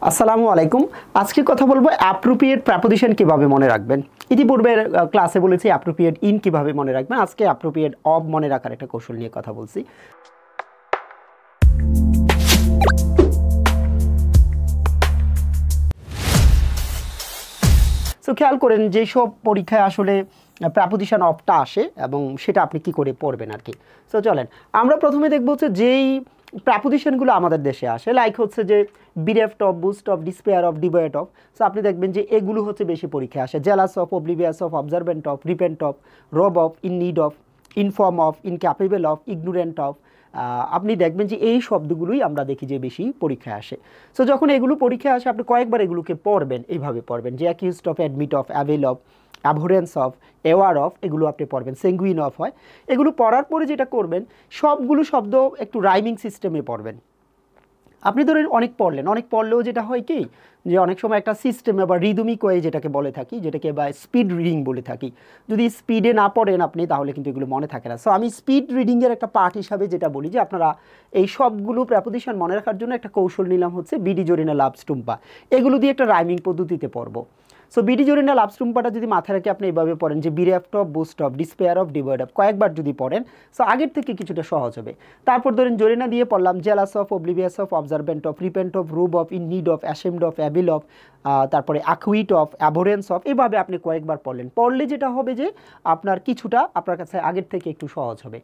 আসসালামু আলাইকুম। আজকে কথা বলবো অ্যাপ্রোপ্রিয়েট প্রেপোজিশন কিভাবে মনে রাখবেন। ইতিপূর্বের ক্লাসে বলেছি অ্যাপ্রোপ্রিয়েট ইন কিভাবে মনে রাখবেন। আজকে অ্যাপ্রোপ্রিয়েট অব মনে রাখার একটা কৌশল নিয়ে কথা বলছি। সো খেয়াল করেন যেসব পরীক্ষায় আসলে প্রেপোজিশন অফটা আসে এবং সেটা আপনি কি করে পড়বেন আর কি। সো চলেন আমরা প্রথমে দেখব হচ্ছে যেই প্রেপোজিশনগুলো আমাদের দেশে আসে, লাইক হচ্ছে যে bereft of, boast of, despair of, devoid of. So আপনি দেখবেন যে এগুলো হচ্ছে বেশি পরীক্ষায় আসে। Jealous of, oblivious of, observant of, repent of, rob of, in need of, inform of, incapable of, ignorant of. আপনি দেখবেন যে এই শব্দগুলোই আমরা দেখি যে বেশি পরীক্ষায় আসে। সো যখন এগুলো পরীক্ষায় আসে আপনি কয়েকবার এগুলোকে পড়বেন, এইভাবে পড়বেন যে accused of, admit of, avail of, abhorrence of, aware of, এগুলো আপনি পড়বেন। সেঙ্গুইন অফ হয়। এগুলো পড়ার পরে যেটা করবেন সবগুলো শব্দ একটু রাইমিং সিস্টেমে পড়বেন। আপনি ধরেন অনেক পড়লেন, অনেক পড়লেও যেটা হয় কি যে অনেক সময় একটা সিস্টেমে বা রিদমিক ওয়ে যেটাকে বলে থাকি, যেটাকে বা স্পিড রিডিং বলে থাকি, যদি স্পিডে না পড়েন আপনি তাহলে কিন্তু এগুলো মনে থাকে না। সো আমি স্পিড রিডিংয়ের একটা পার্ট হিসাবে যেটা বলি যে আপনারা এই সবগুলো প্রেপোজিশন মনে রাখার জন্য একটা কৌশল নিলাম হচ্ছে বিডি জরিনা লাভস টুম্পা, এগুলো দিয়ে একটা রাইমিং পদ্ধতিতে পড়বো। সো বিডি জরিনা লাভস টুম্পাটা যদি মাথায় রেখে আপনি এইভাবে পড়েন যে bereft of, boast of, despair of, devoid of, কয়েকবার যদি পড়েন সো আগের থেকে কিছুটা সহজ হবে। তারপর ধরেন জরিনা দিয়ে পড়লাম jealous of, oblivious of, observant of, repent of, rob of, in need of, ashamed of, able of, তারপরে অ্যাকুইট অফ, অ্যাভোরেন্স অফ। এভাবে আপনি কয়েকবার পড়লেন, পড়লে যেটা হবে যে আপনার কিছুটা আপনার কাছে আগের থেকে একটু সহজ হবে।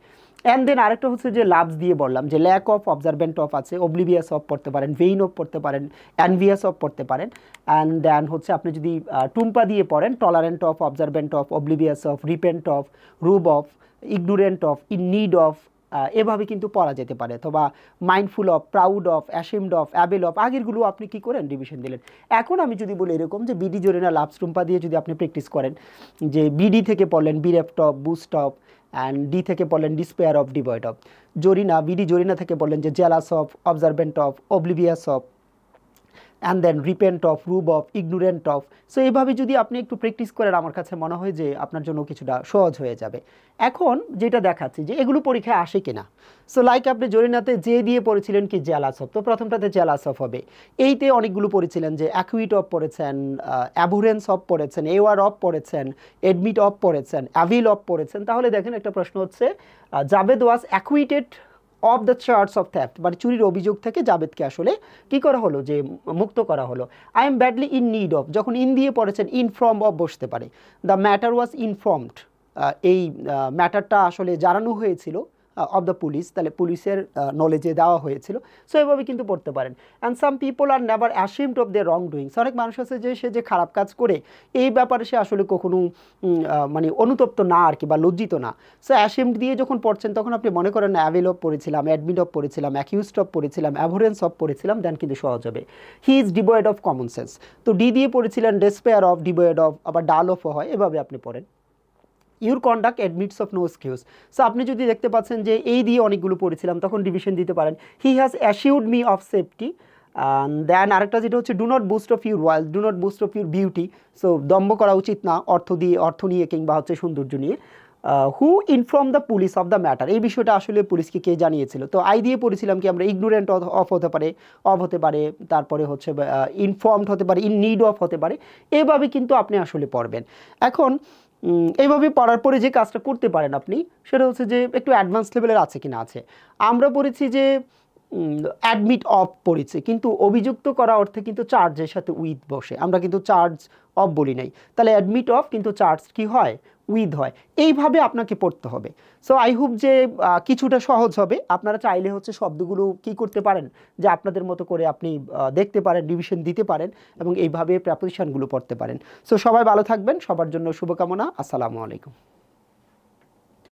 অ্যান্ড দেন আরেকটা হচ্ছে যে লাভস দিয়ে বললাম যে ল্যাক অফ, অবজারভেন্ট অফ আছে, অবলিভিয়াস অফ পড়তে পারেন, ভেইন অফ পড়তে পারেন, অ্যানভিয়াস অফ পড়তে পারেন। অ্যান্ড দেন হচ্ছে আপনি যদি টুম্পা দিয়ে পড়েন tolerant of, observant of, oblivious of, repent of, rob of, ignorant of, in need of, এভাবে কিন্তু পড়া যেতে পারে। অথবা mindful of, proud of, ashamed of, able of, আগেরগুলো আপনি কি করেন রিভিশন দিলেন। এখন আমি যদি বলি এরকম যে বিডি জরিনা লাভস টুম্পা দিয়ে যদি আপনি প্র্যাকটিস করেন যে বিডি থেকে পড়লেন bereft of, boast of, and D থেকে পড়লেন despair of, devoid of. Jarina, BD Jarina থেকে বললেন যে jealous of, observant of, oblivious of, and then repent of, rob of, ignorant of. So এইভাবে যদি আপনি একটু প্র্যাকটিস করেন আমার কাছে মনে হয় যে আপনার জন্য কিছুটা সহজ হয়ে যাবে। এখন যেটা দেখাচ্ছি যে এগুলো পরীক্ষায় আসে কিনা। সো লাইক আপনি জরিনাতে যে দিয়ে পড়েছিলেন কি জেলাস অফ, তো প্রথমটাতে জেলাস অফ হবে। এইতে অনেকগুলো পড়েছিলেন যে অ্যাকুইট অফ পড়েছেন, অ্যাভোরেন্স অফ পড়েছেন, এওয়ার অফ পড়েছেন, এডমিট অফ পড়েছেন, অ্যাভিল অফ পড়েছেন। তাহলে দেখেন একটা প্রশ্ন হচ্ছে জাবেদ ওয়াজ acquitted of the charge of থ্যাফট, মানে চুরির অভিযোগ থেকে জাবেদকে আসলে কি করা হলো, যে মুক্ত করা হলো। I am badly in need of, যখন ইন দিয়ে পড়েছেন ইনফর্ম অফ বসতে পারে। দ্য ম্যাটার ওয়াজ ইনফর্মড, এই ম্যাটারটা আসলে জানানো হয়েছিল অফ দ্য পুলিশ, তাহলে পুলিশের নলেজে দেওয়া হয়েছিল। সো এভাবে কিন্তু পড়তে পারেন। And some people are never ashamed of their wrong doings, অনেক মানুষ আছে যে সে যে খারাপ কাজ করে এই ব্যাপারে সে আসলে কখনো মানে অনুতপ্ত না আর কি, বা লজ্জিত না। সো অ্যাশেমড দিয়ে যখন পড়ছেন তখন আপনি মনে করেন না অ্যাভেল অফ পড়েছিলাম, অ্যাডমিট অফ পড়েছিলাম, অ্যাকিউজড অফ পড়েছিলাম, অ্যাভোরেন্স অফ পড়েছিলাম, দেন কিন্তু সহজ হবে। He is devoid of common sense, তো ডি দিয়ে পড়েছিলেন ডেসপেয়ার অফ, ডিভয়েড অফ, আবার ডাল অফও হয়, এভাবে আপনি পড়েন। Your conduct admits of no excuse. So আপনি যদি দেখতে পাচ্ছেন যে এই দিয়ে অনেকগুলো পড়েছিলাম তখন ডিভিশন দিতে পারেন he has assured me of safety. Then আরেকটা যেটা হচ্ছে do not boast of your wealth, do not boast of your beauty. So দম্ভ করা উচিত না অর্থ নিয়ে কিংবা হচ্ছে সৌন্দর্য নিয়ে। Who inform the police of the matter, এই বিষয়টা আসলে পুলিশকে কে জানিয়েছিল। তো আই দিয়ে পড়েছিলাম কি আমরা ইগনোরেন্ট অফ হতে পারে, অফ হতে পারে, তারপরে হচ্ছে ইনফর্মড হতে পারে, ইন নিড অফ হতে পারে। এভাবে কিন্তু আপনি আসলে পড়বেন। এখন এইভাবে পড়ার পরে যে কাজটা করতে পারেন আপনি সেটা হচ্ছে যে একটু অ্যাডভান্স লেভেলের আছে কিনা আছে। আমরা পড়েছি যে অ্যাডমিট অফ পড়েছি, কিন্তু অভিযুক্ত করা অর্থে কিন্তু চার্জের সাথে উইথ বসে, আমরা কিন্তু চার্জ অফ বলি নাই। তাহলে অ্যাডমিট অফ কিন্তু চার্জ কি হয়, উইথ হয়। এইভাবে আপনাকে পড়তে হবে। সো আই হোপ যে কিছুটা সহজ হবে। আপনারা চাইলে হচ্ছে শব্দগুলো কি করতে পারেন যে আপনাদের মতো করে আপনি দেখতে পারেন, রিভিশন দিতে পারেন এবং এইভাবে প্রেপোজিশনগুলো পড়তে পারেন। সো সবাই ভালো থাকবেন, সবার জন্য শুভকামনা। আসসালামু আলাইকুম।